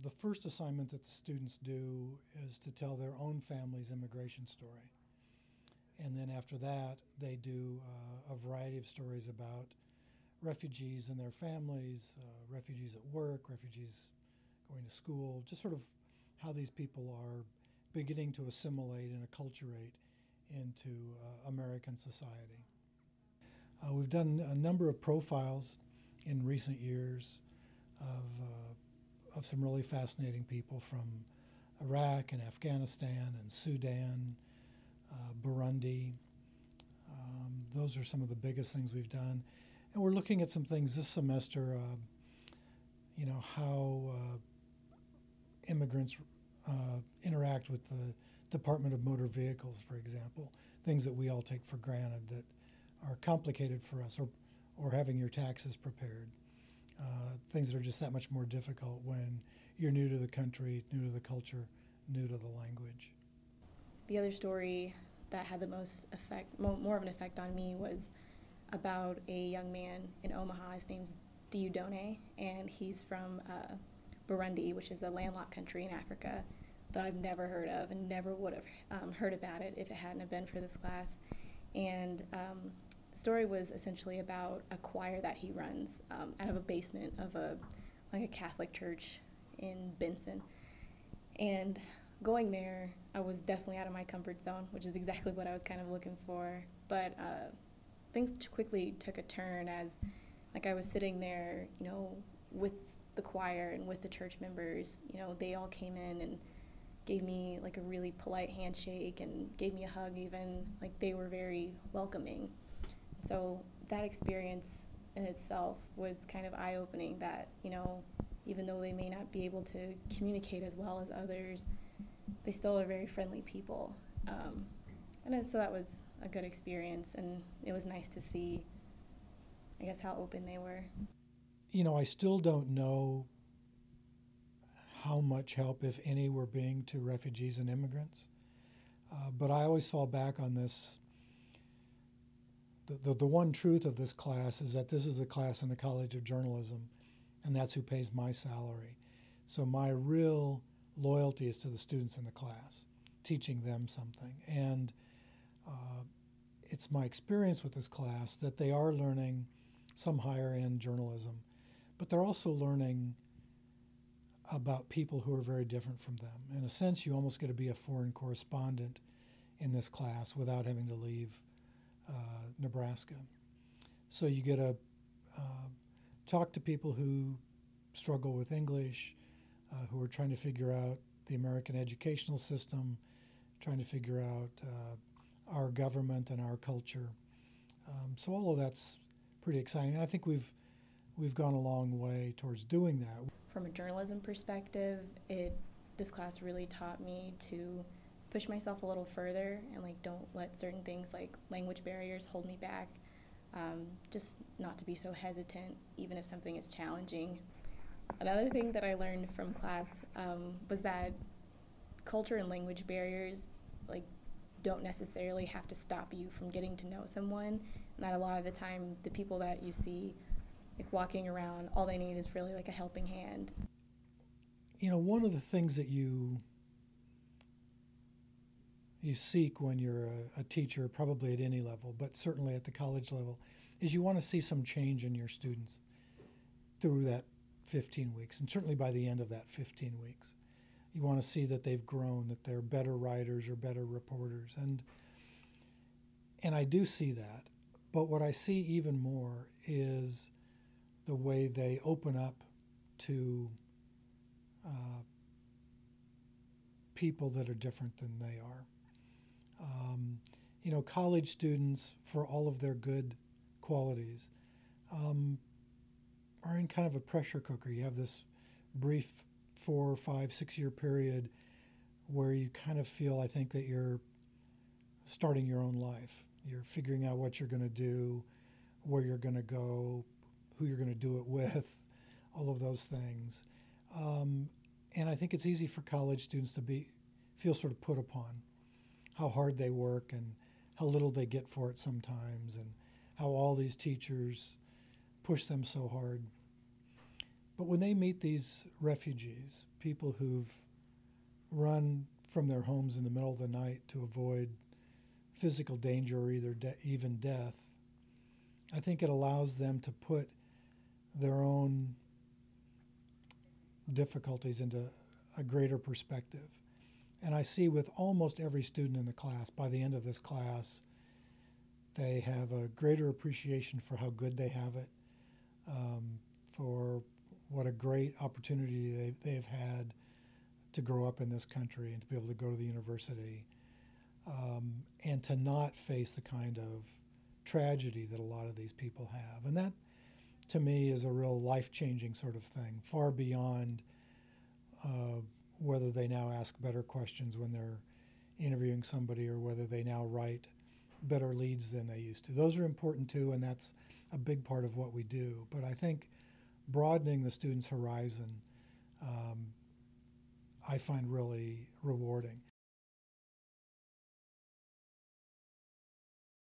The first assignment that the students do is to tell their own family's immigration story. And then after that, they do a variety of stories about refugees and their families, refugees at work, refugees going to school, just sort of how these people are beginning to assimilate and acculturate into American society. We've done a number of profiles in recent years of some really fascinating people from Iraq and Afghanistan and Sudan, Burundi. Those are some of the biggest things we've done. And we're looking at some things this semester, how immigrants interact with the Department of Motor Vehicles, for example, things that we all take for granted that are complicated for us, or having your taxes prepared. Things that are just that much more difficult when you're new to the country, new to the culture, new to the language. The other story that had the most effect, more of an effect on me, was about a young man in Omaha. His name's Diudone, and he's from Burundi, which is a landlocked country in Africa that I've never heard of and never would have heard about it if it hadn't have been for this class. And the story was essentially about a choir that he runs out of a basement of a Catholic church in Benson. And going there, I was definitely out of my comfort zone, which is exactly what I was kind of looking for. But things quickly took a turn as, I was sitting there, with the choir and with the church members. They all came in and gave me a really polite handshake and gave me a hug even. They were very welcoming. So that experience in itself was kind of eye-opening that, even though they may not be able to communicate as well as others, they still are very friendly people. And so that was a good experience, and it was nice to see, how open they were. I still don't know how much help, if any, we're being to refugees and immigrants. But I always fall back on this. The one truth of this class is that this is a class in the College of Journalism, and that's who pays my salary. So my real loyalty is to the students in the class, teaching them something. And it's my experience with this class that they are learning some higher-end journalism, but they're also learning about people who are very different from them. In a sense, you almost get to be a foreign correspondent in this class without having to leave Nebraska. So you get to talk to people who struggle with English, who are trying to figure out the American educational system, trying to figure out our government and our culture. So all of that's pretty exciting. And I think we've gone a long way towards doing that. From a journalism perspective, this class really taught me to push myself a little further and don't let certain things like language barriers hold me back. Just not to be so hesitant, even if something is challenging. Another thing that I learned from class was that culture and language barriers don't necessarily have to stop you from getting to know someone, and that a lot of the time the people that you see walking around, all they need is really a helping hand. One of the things that you seek when you're a teacher, probably at any level, but certainly at the college level, is you want to see some change in your students through that 15 weeks, and certainly by the end of that 15 weeks. You want to see that they've grown, that they're better writers or better reporters. And I do see that. But what I see even more is the way they open up to people that are different than they are. College students, for all of their good qualities, are in kind of a pressure cooker. You have this brief 4, 5, 6 year period where you kind of feel, I think, that you're starting your own life. You're figuring out what you're going to do, where you're going to go, who you're going to do it with, all of those things. And I think it's easy for college students to feel sort of put upon, how hard they work and how little they get for it sometimes, and how all these teachers push them so hard. But when they meet these refugees, people who've run from their homes in the middle of the night to avoid physical danger or even death, I think it allows them to put their own difficulties into a greater perspective. And I see with almost every student in the class, by the end of this class, they have a greater appreciation for how good they have it, for what a great opportunity they've had to grow up in this country and to be able to go to the university, and to not face the kind of tragedy that a lot of these people have. And that, to me, is a real life-changing sort of thing, far beyond whether they now ask better questions when they're interviewing somebody or whether they now write better leads than they used to. Those are important too, and that's a big part of what we do. But I think broadening the student's horizon, I find really rewarding.